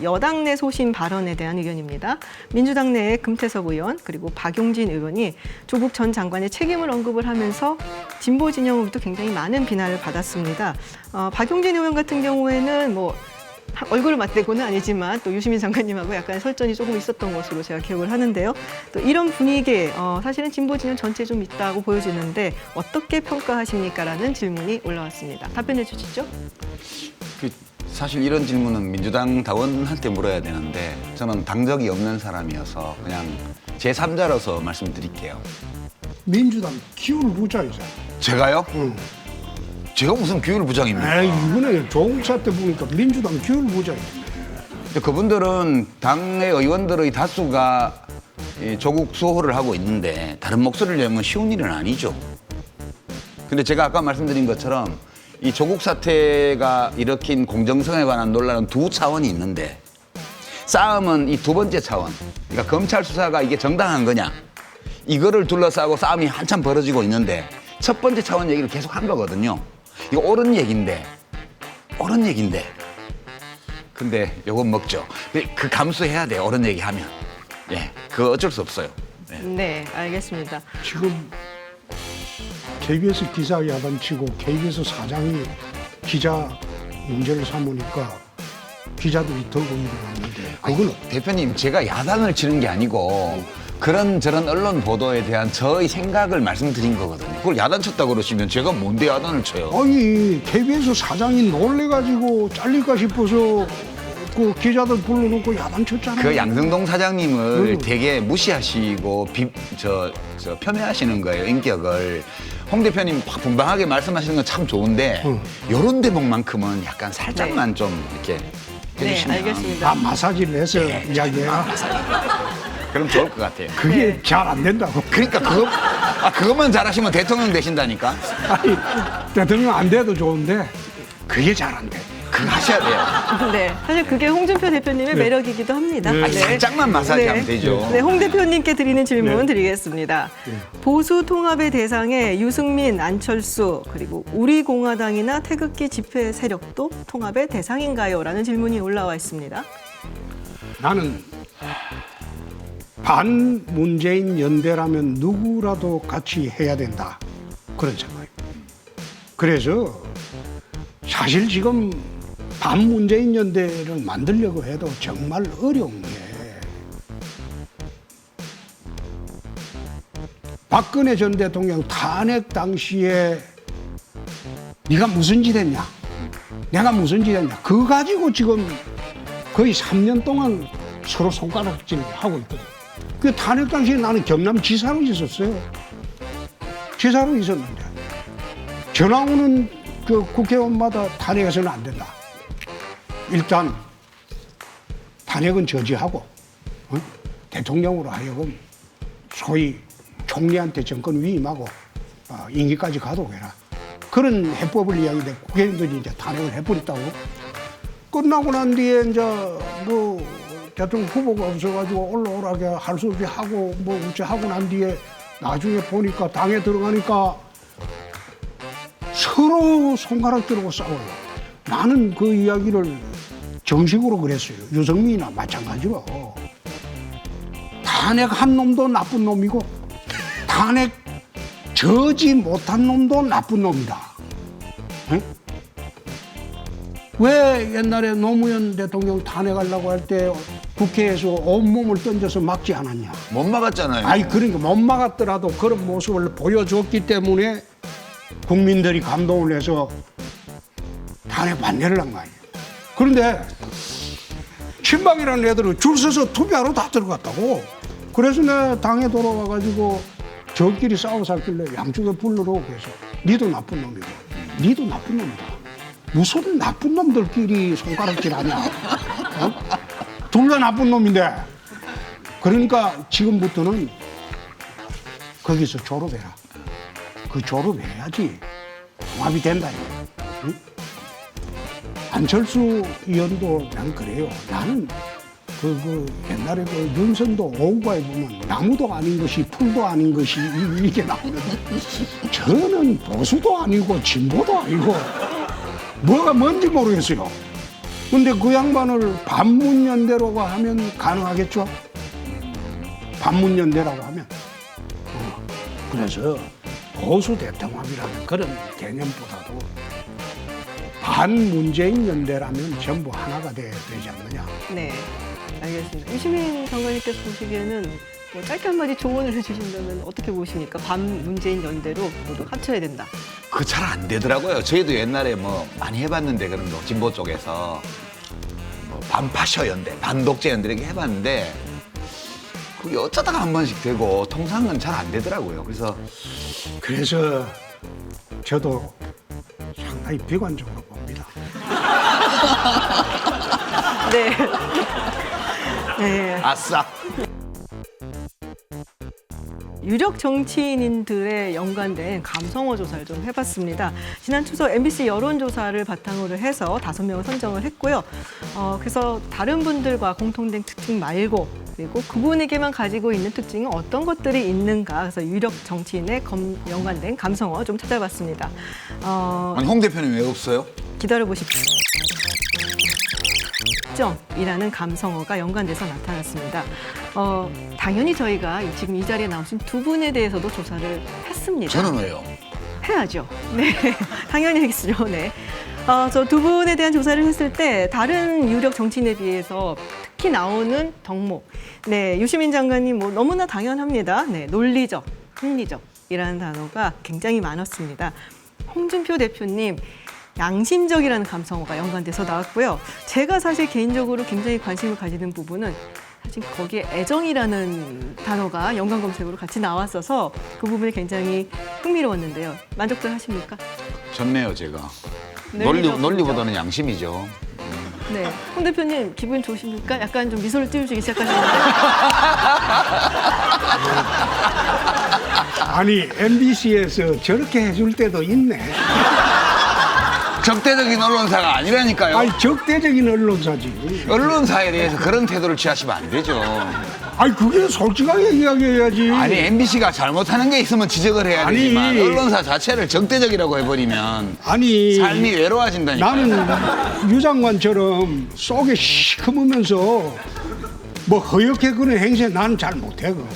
여당 내 소신 발언에 대한 의견입니다. 민주당 내의 금태섭 의원 그리고 박용진 의원이 조국 전 장관의 책임을 언급을 하면서 진보 진영으로부터 굉장히 많은 비난을 받았습니다. 박용진 의원 같은 경우에는 뭐 얼굴을 맞대고는 아니지만 또 유시민 장관님하고 약간 설전이 조금 있었던 것으로 제가 기억을 하는데요. 또 이런 분위기에 사실은 진보 진영 전체에 좀 있다고 보여지는데 어떻게 평가하십니까? 라는 질문이 올라왔습니다. 답변해 주시죠. 사실 이런 질문은 민주당 당원한테 물어야 되는데 저는 당적이 없는 사람이어서 그냥 제3자로서 말씀드릴게요. 민주당 기울 부장이잖아. 제가요? 응. 제가 무슨 규율 부장입니까? 에이, 이번에 조국사 때 보니까 민주당 기울 부장이네. 그분들은 당의 의원들의 다수가 조국 수호를 하고 있는데 다른 목소리를 내면 쉬운 일은 아니죠. 근데 제가 아까 말씀드린 것처럼 이 조국 사태가 일으킨 공정성에 관한 논란은 두 차원이 있는데 싸움은 이 두 번째 차원. 그러니까 검찰 수사가 이게 정당한 거냐. 이거를 둘러싸고 싸움이 한참 벌어지고 있는데 첫 번째 차원 얘기를 계속 한 거거든요. 이거 옳은 얘기인데. 근데 요건 먹죠. 그 감수해야 돼요. 옳은 얘기 하면. 예, 그거 어쩔 수 없어요. 네, 알겠습니다. 지금 KBS 기자 야단치고 KBS 사장이 기자 문제를 삼으니까 기자들이 더 공유를 하는데 그건 대표님, 제가 야단을 치는 게 아니고 그런 저런 언론 보도에 대한 저의 생각을 말씀드린 거거든요. 그걸 야단 쳤다고 그러시면 제가 뭔데 야단을 쳐요? 아니 KBS 사장이 놀래가지고 잘릴까 싶어서 그 기자들 불러놓고 야단쳤잖아요. 그 양승동 사장님을 되게 무시하시고 폄훼하시는 거예요, 인격을. 홍 대표님 확 분방하게 말씀하시는 건 참 좋은데 이런 대목만큼은 약간 살짝만 좀 이렇게 해주시면. 네, 알겠습니다. 다 마사지를 해서 이야기해요. 그럼 좋을 것 같아요. 그게 잘 안 된다고. 그러니까 그것만 잘하시면 대통령 되신다니까. 아니 대통령 안 돼도 좋은데 그게 잘 안 돼. 그거 하셔야 돼요. 네, 사실 그게 홍준표 대표님의 매력이기도 합니다. 네. 살짝만 마사지하면 되죠. 네, 홍 대표님께 드리는 질문 드리겠습니다. 보수 통합의 대상에 유승민, 안철수 그리고 우리공화당이나 태극기 집회 세력도 통합의 대상인가요? 라는 질문이 올라와 있습니다. 나는 반 문재인 연대라면 누구라도 같이 해야 된다. 그런 생각이에요. 그래서 사실 지금 반 문재인 연대를 만들려고 해도 정말 어려운 게 박근혜 전 대통령 탄핵 당시에 네가 무슨 짓 했냐? 내가 무슨 짓 했냐? 그거 가지고 지금 거의 3년 동안 서로 손가락질 하고 있거든. 그 탄핵 당시에 나는 경남지사로 있었어요. 지사로 있었는데 전화 오는 그 국회의원마다 탄핵해서는 안 된다. 일단 탄핵은 저지하고 대통령으로 하여금 소위 총리한테 정권 위임하고 임기까지 가도록 해라. 그런 해법을 이야기해 국회의원들이 이제 탄핵을 해버렸다고. 끝나고 난 뒤에 이제 뭐 대통령 후보가 없어가지고 올라오라게 할 수 없이 하고 뭐 우째하고 난 뒤에 나중에 보니까 당에 들어가니까 서로 손가락 들고 싸워요. 나는 그 이야기를 정식으로 그랬어요. 유승민이나 마찬가지로. 탄핵한 놈도 나쁜 놈이고 탄핵 저지 못한 놈도 나쁜 놈이다. 응? 왜 옛날에 노무현 대통령 탄핵하려고 할 때 국회에서 온몸을 던져서 막지 않았냐? 못 막았잖아요. 아니 그러니까 못 막았더라도 그런 모습을 보여줬기 때문에 국민들이 감동을 해서 탄핵 반대를 한 거 아니에요. 그런데 친박이라는 애들은 줄 서서 투표하러 다 들어갔다고. 그래서 내가 당에 돌아와가지고 저끼리 싸워 살길래 양쪽에 불러놓고 해서 니도 나쁜 놈이고 니도 나쁜 놈이다. 무슨 나쁜 놈들끼리 손가락질하냐. 어? 둘 다 나쁜 놈인데. 그러니까 지금부터는 거기서 졸업해라. 그 졸업해야지 통합이 된다. 응? 안철수 의원도 난 그래요. 나는 그 옛날에 그 윤선도 오후가에 보면 나무도 아닌 것이 풀도 아닌 것이 이게 나오는데 저는 보수도 아니고 진보도 아니고 뭐가 뭔지 모르겠어요. 근데 그 양반을 반문연대라고 하면 가능하겠죠? 반문연대라고 하면. 그래서 보수 대통합이라는 그런 개념보다도 반문재인 연대라면 전부 하나가 되지 않느냐. 네, 알겠습니다. 유시민 장관님께서 보시기에는 뭐 짧게 한마디 조언을 해주신다면 어떻게 보십니까? 반문재인 연대로 모두 합쳐야 된다. 그거 잘 안 되더라고요. 저희도 옛날에 뭐 많이 해봤는데 그런 거 진보 쪽에서 뭐 반파셔 연대, 반독재 연대 이렇게 해봤는데 그게 어쩌다가 한 번씩 되고 통상은 잘 안 되더라고요. 그래서 저도 상당히 비관적으로 봅니다. 네. 네. 아싸. 유력 정치인들의 연관된 감성어 조사를 좀 해봤습니다. 지난 추석 MBC 여론조사를 바탕으로 해서 5명을 선정을 했고요. 그래서 다른 분들과 공통된 특징 말고 그리고 그분에게만 가지고 있는 특징은 어떤 것들이 있는가. 그래서 유력 정치인의 연관된 감성어 좀 찾아봤습니다. 아니 홍 대표님 왜 없어요? 기다려보십시오. 이라는 감성어가 연관돼서 나타났습니다. 당연히 저희가 지금 이 자리에 나오신 두 분에 대해서도 조사를 했습니다. 저는 왜요? 해야죠. 네, 당연히 하겠죠. 네. 저 두 분에 대한 조사를 했을 때 다른 유력 정치인에 비해서 특히 나오는 덕목. 네, 유시민 장관님 뭐 너무나 당연합니다. 네, 논리적, 합리적이라는 단어가 굉장히 많았습니다. 홍준표 대표님. 양심적이라는 감성어가 연관돼서 나왔고요. 제가 사실 개인적으로 굉장히 관심을 가지는 부분은 사실 거기에 애정이라는 단어가 연관 검색으로 같이 나왔어서 그 부분이 굉장히 흥미로웠는데요. 만족들 하십니까? 좋네요, 제가. 논리적, 논리보다는 양심이죠. 네. 홍 대표님 기분 좋으십니까? 약간 좀 미소를 띄우시기 시작하시는데. 아니 MBC에서 저렇게 해줄 때도 있네. 적대적인 언론사가 아니라니까요. 아니 적대적인 언론사지. 언론사에 대해서 그런 태도를 취하시면 안 되죠. 아니 그게 솔직하게 이야기해야지. 아니 MBC가 잘못하는 게 있으면 지적을 해야 아니, 되지만 언론사 자체를 적대적이라고 해버리면 아니 삶이 외로워진다니까요. 나는 유 장관처럼 속에 시커매면서 뭐 허옇게 그런 행세 나는 잘 못해 그거.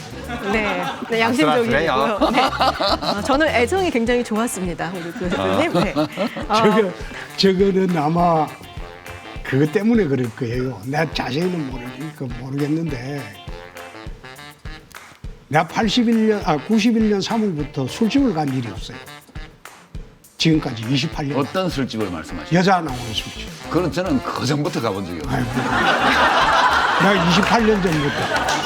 네, 네 양심적이고요. 네. 저는 애정이 굉장히 좋았습니다, 우리 교수님. 네. 저거는 아마 그것 때문에 그럴 거예요. 내가 자세히는 모르겠는데 내가 91년 3월부터 술집을 간 일이 없어요. 지금까지 28년. 어떤 술집을 말씀하시죠? 여자 나오는 술집. 그건 저는 그 전부터 가본 적이 없어요. 아이고. 내가 28년 전부터.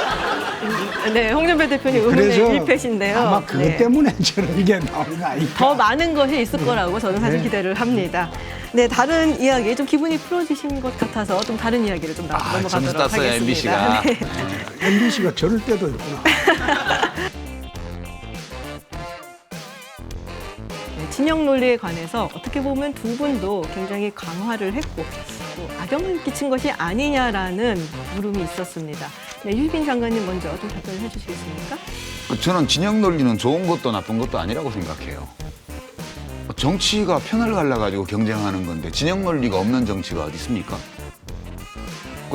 네, 홍준표 대표님 그래서 의문의 일패신데요. 아마 그것 네. 때문에 저런 게 나온 거 아닐까. 더 많은 것이 있을 거라고 저는 사실 네. 기대를 합니다. 네, 다른 이야기 좀 기분이 풀어지신 것 같아서 좀 다른 이야기를 좀 점수 넘어가도록 땄어요, 하겠습니다. MBC가. 네. MBC가 저럴 때도 있구나. 네, 진영 논리에 관해서 어떻게 보면 두 분도 굉장히 강화를 했고 또 악영을 끼친 것이 아니냐라는 물음이 있었습니다. 네, 유시민 장관님 먼저 좀 답변을 해주시겠습니까? 저는 진영 논리는 좋은 것도 나쁜 것도 아니라고 생각해요. 정치가 편을 갈라가지고 경쟁하는 건데 진영 논리가 없는 정치가 어디 있습니까?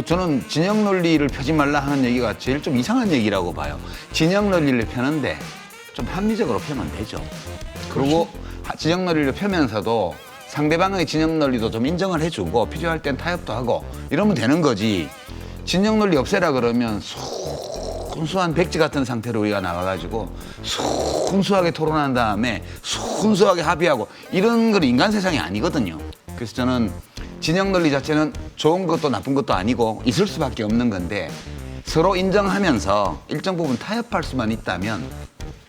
저는 진영 논리를 펴지 말라 하는 얘기가 제일 좀 이상한 얘기라고 봐요. 진영 논리를 펴는데 좀 합리적으로 펴면 되죠. 그리고 진영 논리를 펴면서도 상대방의 진영 논리도 좀 인정을 해주고 필요할 땐 타협도 하고 이러면 되는 거지. 진영 논리 없애라 그러면 순수한 백지 같은 상태로 우리가 나가가지고 순수하게 토론한 다음에 순수하게 합의하고 이런 건 인간 세상이 아니거든요. 그래서 저는 진영 논리 자체는 좋은 것도 나쁜 것도 아니고 있을 수밖에 없는 건데 서로 인정하면서 일정 부분 타협할 수만 있다면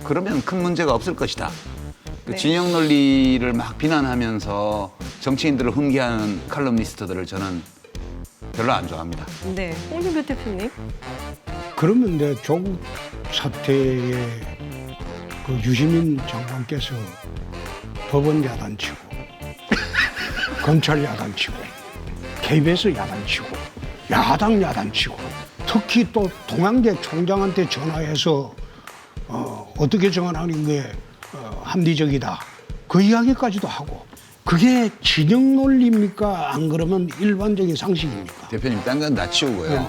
그러면 큰 문제가 없을 것이다. 네. 진영 논리를 막 비난하면서 정치인들을 흠계하는 칼럼니스트들을 저는 별로 안 좋아합니다. 네, 홍준표 대표님. 그러면 내 조국 사태에 그 유시민 장관께서 법원 야단치고 검찰 야단치고 KBS 야단치고 야당 야단치고 특히 또 동양대 총장한테 전화해서 어떻게 정언하는 게 합리적이다 그 이야기까지도 하고 그게 진영 논리입니까? 안 그러면 일반적인 상식입니까? 대표님 딴 건 다 치우고요. 네.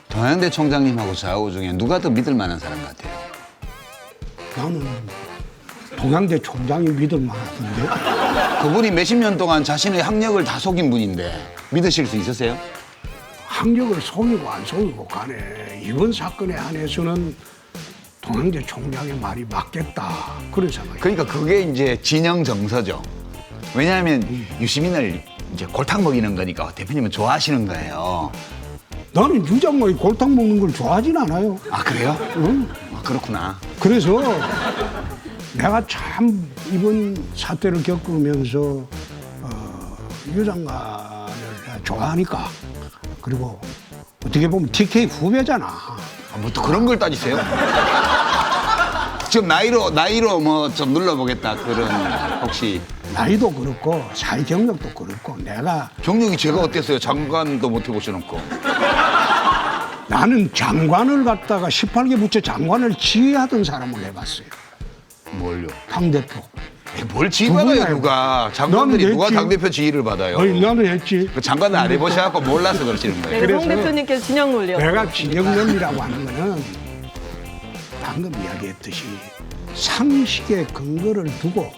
동양대 총장님하고 저하고 중에 누가 더 믿을 만한 사람 같아요? 나는 동양대 총장이 믿을 만하던데. 그분이 몇십 년 동안 자신의 학력을 다 속인 분인데 믿으실 수 있으세요? 학력을 속이고 안 속이고 간에 이번 사건에 한해서는 동양대 총장의 말이 맞겠다. 그런 생각이. 그러니까 그게 이제 진영 정서죠. 왜냐하면 유시민을 이제 골탕 먹이는 거니까 대표님은 좋아하시는 거예요. 나는 유장관이 골탕 먹는 걸 좋아하진 않아요. 아 그래요? 응? 아, 그렇구나. 그래서 내가 참 이번 사태를 겪으면서 유 장관을 좋아하니까 그리고 어떻게 보면 TK 후배잖아. 아, 뭐 또 그런 걸 따지세요? 지금 나이로 뭐 좀 눌러보겠다 그런 혹시 나이도 그렇고 사회 경력도 그렇고 내가 경력이 제가 어땠어요? 장관도 못 해보셔놓고. 나는 장관을 갖다가 18개 부처 장관을 지휘하던 사람을 해봤어요. 뭘요? 당대표. 뭘 지휘받아요 누구냐, 누가? 장관들이 나는 누가 했지. 당대표 지휘를 받아요? 아니 나는 했지. 그 장관을 안 해보셔갖고 몰라서 그러시는 거예요. 네, 그래서 홍 대표님께서 진영 논리였어요. 내가 진영론이라고 하는 거는 방금 이야기했듯이 상식의 근거를 두고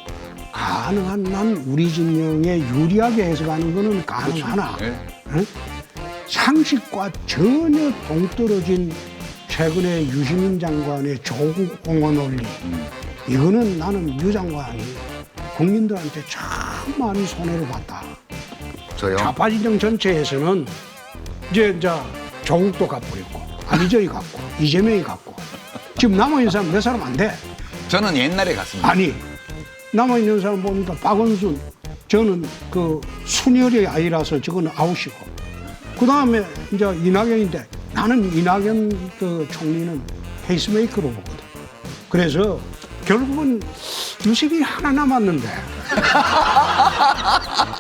가능한 한 우리 진영에 유리하게 해석하는 거는 가능하나 네. 응? 상식과 전혀 동떨어진 최근에 유시민 장관의 조국 옹호 논리 이거는 나는 유 장관이 국민들한테 참 많이 손해를 봤다. 저요? 좌파 진영 전체에서는 이제 조국도 갚으렸고 안희정이 갚고 이재명이 갚고 지금 남아있는 사람 몇 사람 안 돼. 저는 옛날에 갔습니다. 아니 남아있는 사람 보니까 박원순 저는 그 순혈의 아이라서 저거는 아웃이고 그 다음에 이제 이낙연인데 나는 이낙연 그 총리는 페이스메이커로 보거든. 그래서 결국은 유식이 하나 남았는데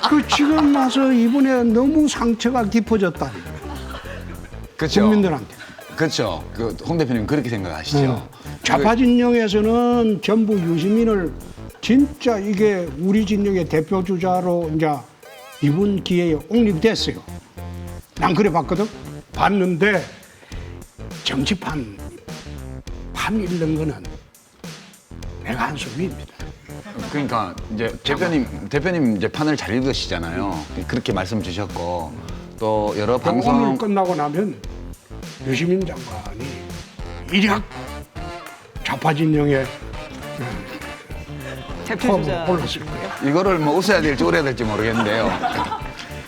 그 지금 와서 이번에 너무 상처가 깊어졌다. 그렇죠. 국민들한테. 그렇죠. 그 홍 대표님 그렇게 생각하시죠? 좌파 진영에서는 전부 유시민을 진짜 이게 우리 진영의 대표 주자로 이제 이번 기회에 옹립됐어요. 난 그래 봤거든. 봤는데 정치판 판 잃는 거는 내가 한 수 위입니다. 그러니까 이제 대표님 이제 판을 잘 읽으시잖아요. 그렇게 말씀 주셨고 또 여러 오늘 방송 끝나고 나면 유시민 장관이 일약 좌파 진영에 대표 주자. 올랐을 거예요. 이거를 뭐 웃어야 될지 울어야 될지 모르겠는데요.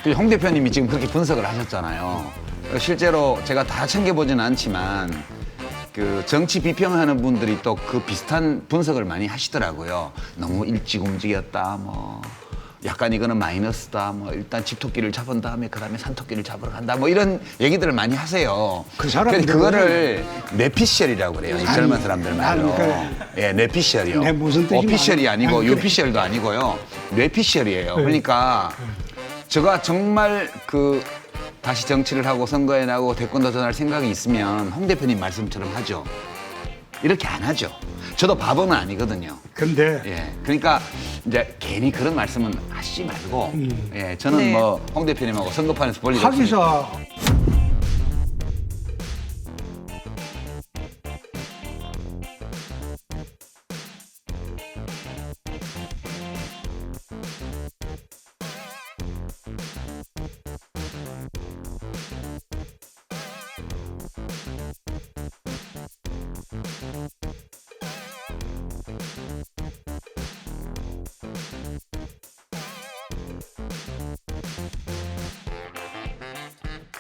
그홍 대표님이 지금 그렇게 분석을 하셨잖아요. 실제로 제가 다 챙겨보지는 않지만 그 정치 비평하는 분들이 또 그 비슷한 분석을 많이 하시더라고요. 너무 일찍 움직였다, 뭐 약간 이거는 마이너스다, 뭐 일단 집토끼를 잡은 다음에 그다음에 산토끼를 잡으러 간다, 뭐 이런 얘기들을 많이 하세요. 그 사람들은- 그거를 뇌피셜이라고 그래요. 이 젊은 사람들 말로. 난 예, 뇌피셜이요. 네, 무슨 뜻인지 오피셜이 알- 아니고 안 그래. 유피셜도 아니고요. 뇌피셜이에요. 그러니까 제가 정말 그 다시 정치를 하고 선거에 나고 대권 도전할 생각이 있으면 홍 대표님 말씀처럼 하죠. 이렇게 안 하죠. 저도 바보는 아니거든요. 근데 예, 그러니까 이제 괜히 그런 말씀은 하시지 말고, 예, 저는 네. 뭐 홍 대표님하고 선거판에서 볼 일 없으니까. 하기사